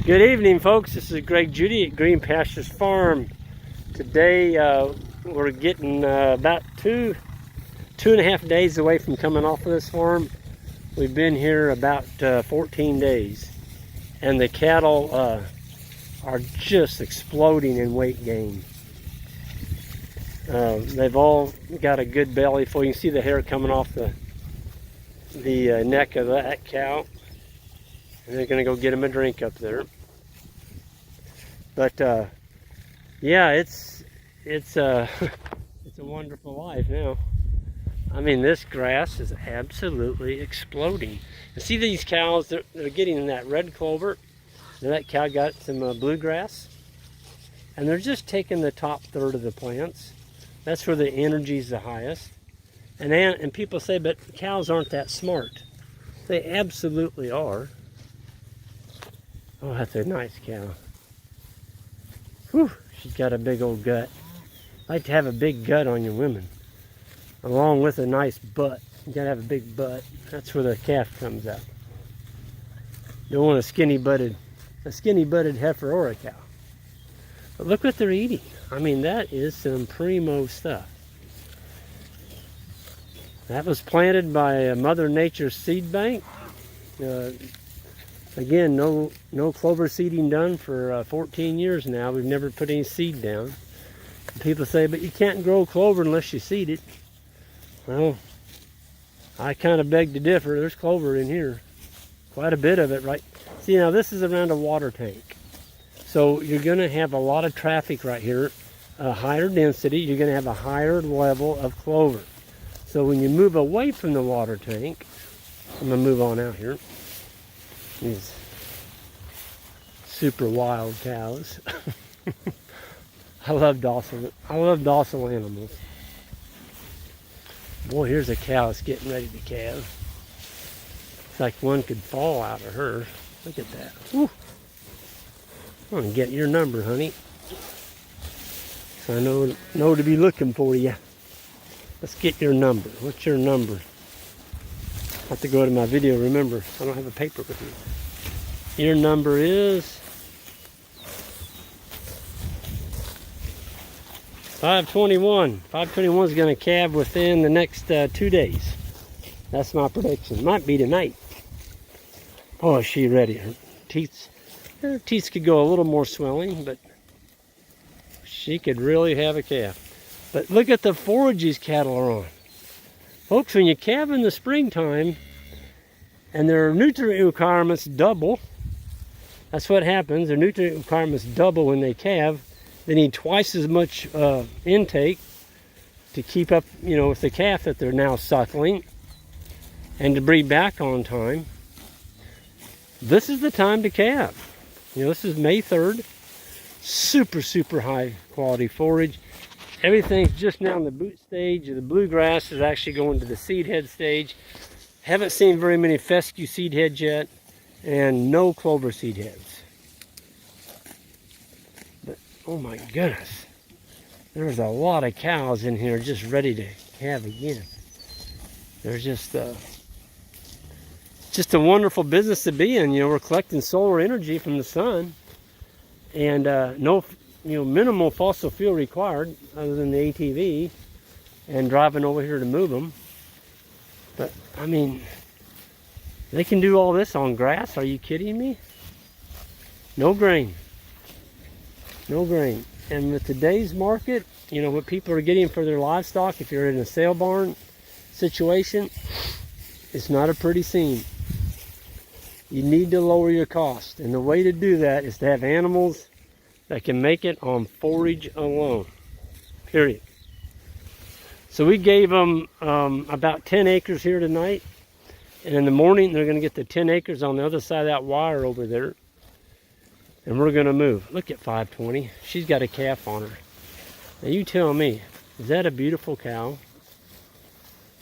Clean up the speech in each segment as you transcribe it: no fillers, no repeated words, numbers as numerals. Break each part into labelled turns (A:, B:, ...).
A: Good evening, folks. This is Greg Judy at Green Pastures Farm. Today we're getting about two and a half days away from coming off of this farm. We've been here about 14 days, and the cattle are just exploding in weight gain. They've all got a good belly full. You can see the hair coming off the neck of that cow. And they're going to go get him a drink up there. But yeah, it's a wonderful life now. I mean, this grass is absolutely exploding. And see these cows, they're getting that red clover. And that cow got some bluegrass. And they're just taking the top third of the plants. That's where the energy is the highest. And people say, but cows aren't that smart. They absolutely are. Oh, that's a nice cow. Whew, she's got a big old gut. I like to have a big gut on your women, along with a nice butt. You gotta have a big butt. That's where the calf comes out. You don't want a skinny butted heifer or a cow. But look what they're eating. I mean, that is some primo stuff. That was planted by Mother Nature's seed bank. Again, no clover seeding done for 14 years now. We've never put any seed down. And people say, but you can't grow clover unless you seed it. Well, I kind of beg to differ. There's clover in here. Quite a bit of it, right? See, now this is around a water tank. So you're going to have a lot of traffic right here. A higher density, you're going to have a higher level of clover. So when you move away from the water tank, I'm going to move on out here. These super wild cows. I love docile animals. Boy, here's a cow that's getting ready to calve. It's like one could fall out of her. Look at that. Woo. I'm gonna get your number, honey. So I know to be looking for you. Let's get your number. What's your number? I have to go to my video, remember, I don't have a paper with me. Your number is 521. 521 is going to calve within the next 2 days. That's my prediction. Might be tonight. Oh, is she ready? Her teeth could go a little more swelling, but she could really have a calf. But look at the forage these cattle are on. Folks, when you calve in the springtime and their nutrient requirements double, that's what happens. Their nutrient requirements double when they calve. They need twice as much intake to keep up, with the calf that they're now suckling and to breed back on time. This is the time to calve. This is May 3rd. Super, super high quality forage. Everything's just now in the boot stage. The bluegrass is actually going to the seed head stage. Haven't seen very many fescue seed heads yet, and no clover seed heads. But oh my goodness, there's a lot of cows in here just ready to calve again. There's just a wonderful business to be in. We're collecting solar energy from the sun, and minimal fossil fuel required other than the ATV and driving over here to move them. But I mean, they can do all this on grass. Are you kidding me? No grain. No grain. And with today's market, what people are getting for their livestock, if you're in a sale barn situation, it's not a pretty scene. You need to lower your cost. And the way to do that is to have animals that can make it on forage alone, period. So we gave them about 10 acres here tonight, and in the morning they're going to get the 10 acres on the other side of that wire over there, and we're going to move. Look at 520. She's got a calf on her. Now you tell me, is that a beautiful cow?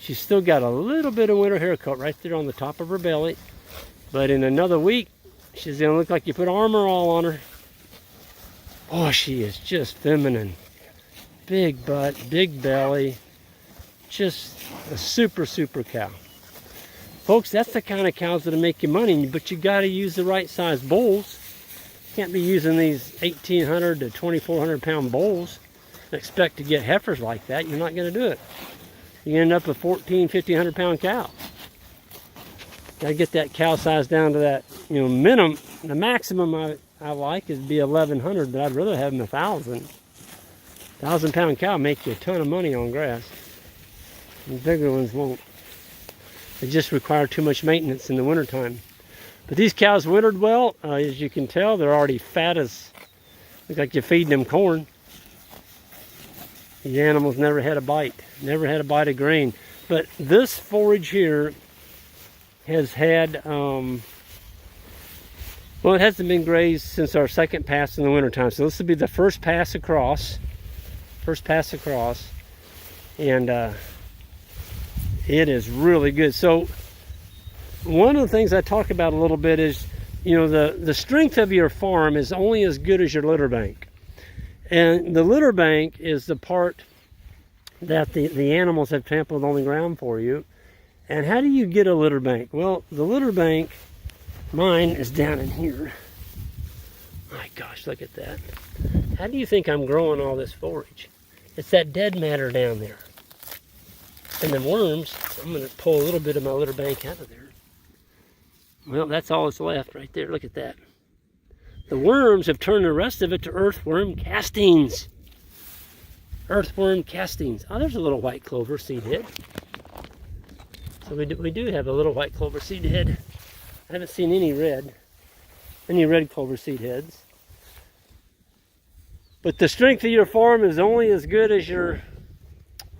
A: She's still got a little bit of winter haircut right there on the top of her belly, but in another week she's going to look like you put Armor All on her. Oh, she is just feminine. Big butt, big belly. Just a super, super cow. Folks, that's the kind of cows that'll make you money, but you got to use the right size bulls. can't be using these 1,800 to 2,400 pound bulls and expect to get heifers like that. You're not going to do it. You end up with 1,400, 1,500 pound cows. Got to get that cow size down to that, you know, minimum. The maximum I like is be 1,100, but I'd rather have them 1,000. 1,000 pound cow make you a ton of money on grass. And bigger ones won't. They just require too much maintenance in the wintertime. But these cows wintered well. As you can tell, they're already fat as, look like you're feeding them corn. These animals never had a bite. Never had a bite of grain. But this forage here has had, well, it hasn't been grazed since our second pass in the wintertime. So this will be the first pass across. And it is really good. So one of the things I talk about a little bit is, you know, the strength of your farm is only as good as your litter bank. And the litter bank is the part that the animals have trampled on the ground for you. And how do you get a litter bank? Well, the litter bank, mine is down in here. My gosh, look at that. How do you think I'm growing all this forage? It's that dead matter down there. And the worms, I'm going to pull a little bit of my litter bank out of there. Well, that's all that's left right there. Look at that. The worms have turned the rest of it to earthworm castings. Earthworm castings. Oh, there's a little white clover seed head. So we do have a little white clover seed head. I haven't seen any red clover seed heads. But the strength of your farm is only as good as your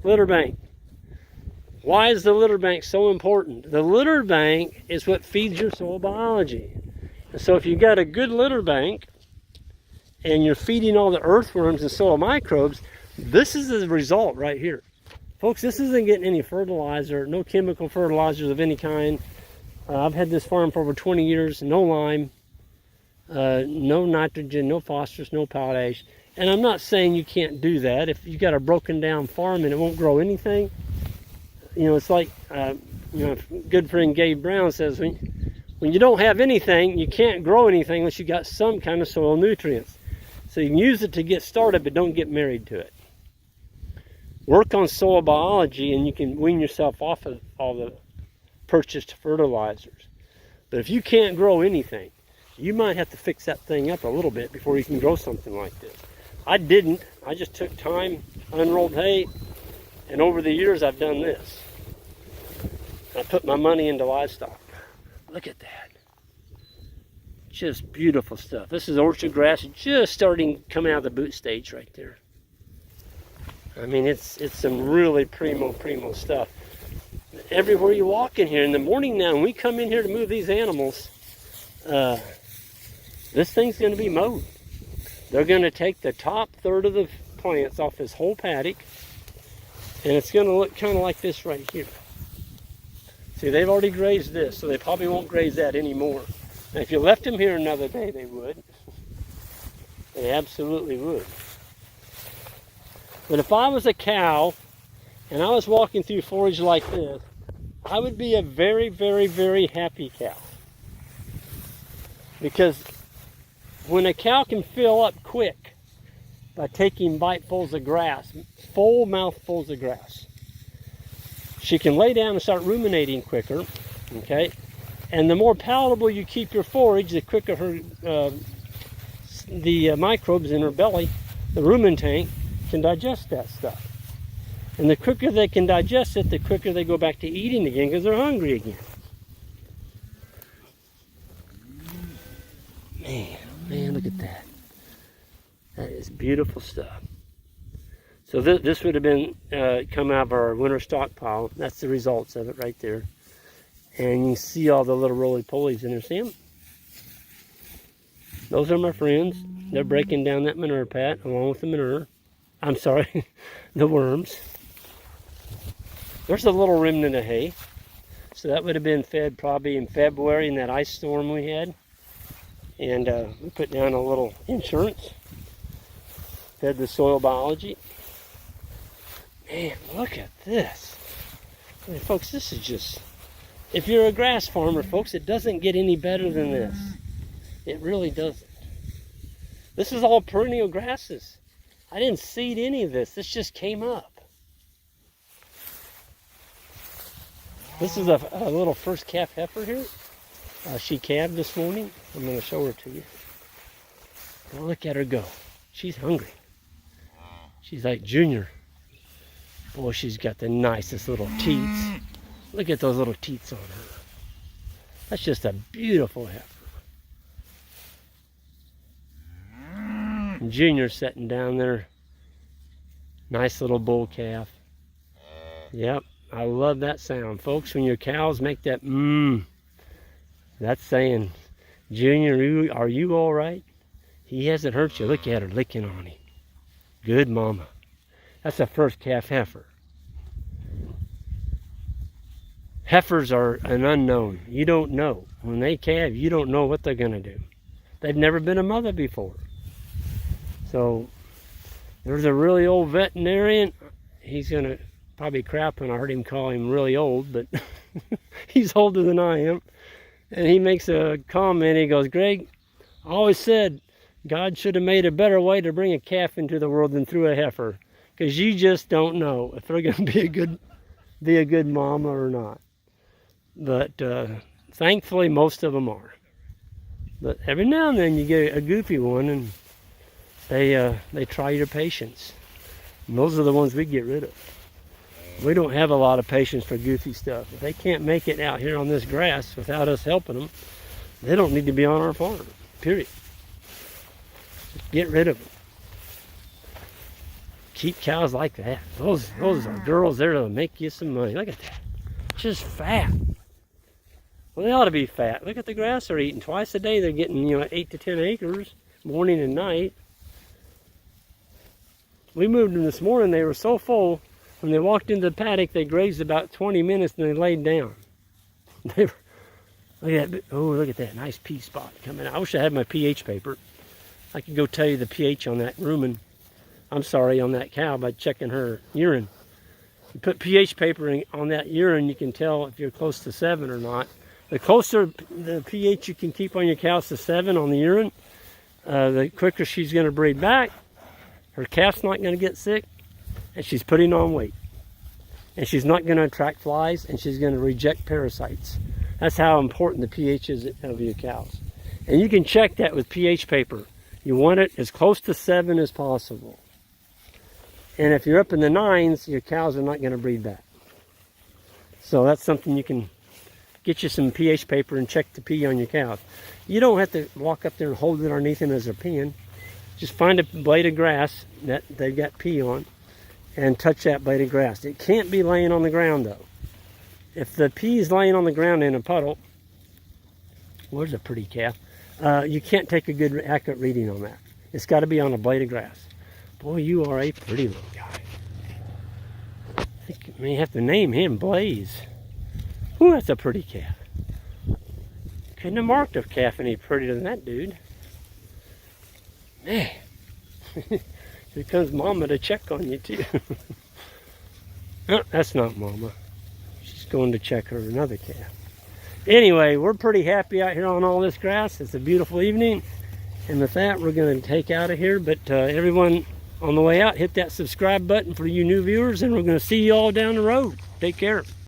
A: litter bank. Why is the litter bank so important? The litter bank is what feeds your soil biology. And so if you've got a good litter bank and you're feeding all the earthworms and soil microbes, this is the result right here. Folks, this isn't getting any fertilizer, no chemical fertilizers of any kind. I've had this farm for over 20 years, no lime, no nitrogen, no phosphorus, no potash. And I'm not saying you can't do that. If you've got a broken down farm and it won't grow anything, you know, it's like, you know, good friend Gabe Brown says, when you don't have anything, you can't grow anything unless you got some kind of soil nutrients. So you can use it to get started, but don't get married to it. Work on soil biology and you can wean yourself off of all the purchased fertilizers. But if you can't grow anything, you might have to fix that thing up a little bit before you can grow something like this. I didn't. I just took time, unrolled hay, and over the years I've done this. I put my money into livestock. Look at that. Just beautiful stuff. This is orchard grass just starting to come out of the boot stage right there. I mean, it's some really primo stuff. Everywhere you walk in here in the morning now, when we come in here to move these animals, this thing's going to be mowed. They're going to take the top third of the plants off this whole paddock, and it's going to look kind of like this right here. See, they've already grazed this, so they probably won't graze that anymore. Now, if you left them here another day, they would. They absolutely would. But if I was a cow and I was walking through forage like this, I would be a very, very, very happy cow. Because when a cow can fill up quick by taking bitefuls of grass, full mouthfuls of grass, she can lay down and start ruminating quicker, okay? And the more palatable you keep your forage, the quicker her the microbes in her belly, the rumen tank, can digest that stuff. And the quicker they can digest it, the quicker they go back to eating again because they're hungry again. Man, look at that. That is beautiful stuff. So this would have been come out of our winter stockpile. That's the results of it right there. And you see all the little roly-polies in there. See them? Those are my friends. They're breaking down that manure pat along with the manure. I'm sorry, the worms. There's a little remnant of hay. So that would have been fed probably in February in that ice storm we had. And we put down a little insurance. Fed the soil biology. Man, look at this. I mean, folks, this is just... If you're a grass farmer, folks, it doesn't get any better than this. It really doesn't. This is all perennial grasses. I didn't seed any of this. This just came up. This is a little first calf heifer here. She calved this morning. I'm going to show her to you. Now look at her go. She's hungry. She's like Junior. Boy, she's got the nicest little teats. Look at those little teats on her. That's just a beautiful heifer. And Junior's sitting down there. Nice little bull calf. Yep, I love that sound. Folks, when your cows make that that's saying, Junior, are you all right? He hasn't hurt you. Look at her licking on him. Good mama. That's a first calf heifer. Heifers are an unknown. You don't know. When they calve, you don't know what they're going to do. They've never been a mother before. So, there's a really old veterinarian. He's going to probably crap when I heard him call him really old, but he's older than I am. And he makes a comment. He goes, Greg, I always said God should have made a better way to bring a calf into the world than through a heifer. Because you just don't know if they're going to be a good mama or not. But thankfully, most of them are. But every now and then you get a goofy one, and they try your patience. And those are the ones we get rid of. We don't have a lot of patience for goofy stuff. If they can't make it out here on this grass without us helping them, they don't need to be on our farm, period. Just get rid of them. Keep cows like that. Those are girls there to make you some money. Look at that. Just fat. Well, they ought to be fat. Look at the grass they're eating. Twice a day they're getting, 8 to 10 acres, morning and night. We moved them this morning. They were so full. When they walked into the paddock, they grazed about 20 minutes and they laid down. Look at that nice pea spot coming out. I wish I had my pH paper. I could go tell you the pH on that rumen. On that cow by checking her urine. You put pH paper on that urine, you can tell if you're close to 7 or not. The closer the pH you can keep on your cows to 7 on the urine, the quicker she's going to breed back. Her calf's not going to get sick, and she's putting on weight. And she's not going to attract flies, and she's going to reject parasites. That's how important the pH is of your cows. And you can check that with pH paper. You want it as close to 7 as possible. And if you're up in the 9s, your cows are not going to breed back. So that's something you can get you some pH paper and check the pee on your cows. You don't have to walk up there and hold it underneath them as they're peeing. Just find a blade of grass that they've got pee on and touch that blade of grass. It can't be laying on the ground though. If the pee is laying on the ground in a puddle, where's a pretty calf? You can't take a good accurate reading on that. It's got to be on a blade of grass. Boy, you are a pretty little guy. I think you may have to name him Blaze. Ooh, that's a pretty calf. Couldn't have marked a calf any prettier than that dude. Man. Here comes Mama to check on you too. No, that's not Mama. She's going to check her another calf. Anyway, we're pretty happy out here on all this grass. It's a beautiful evening. And with that, we're going to take out of here. But everyone on the way out, hit that subscribe button for you new viewers, and we're going to see you all down the road. Take care.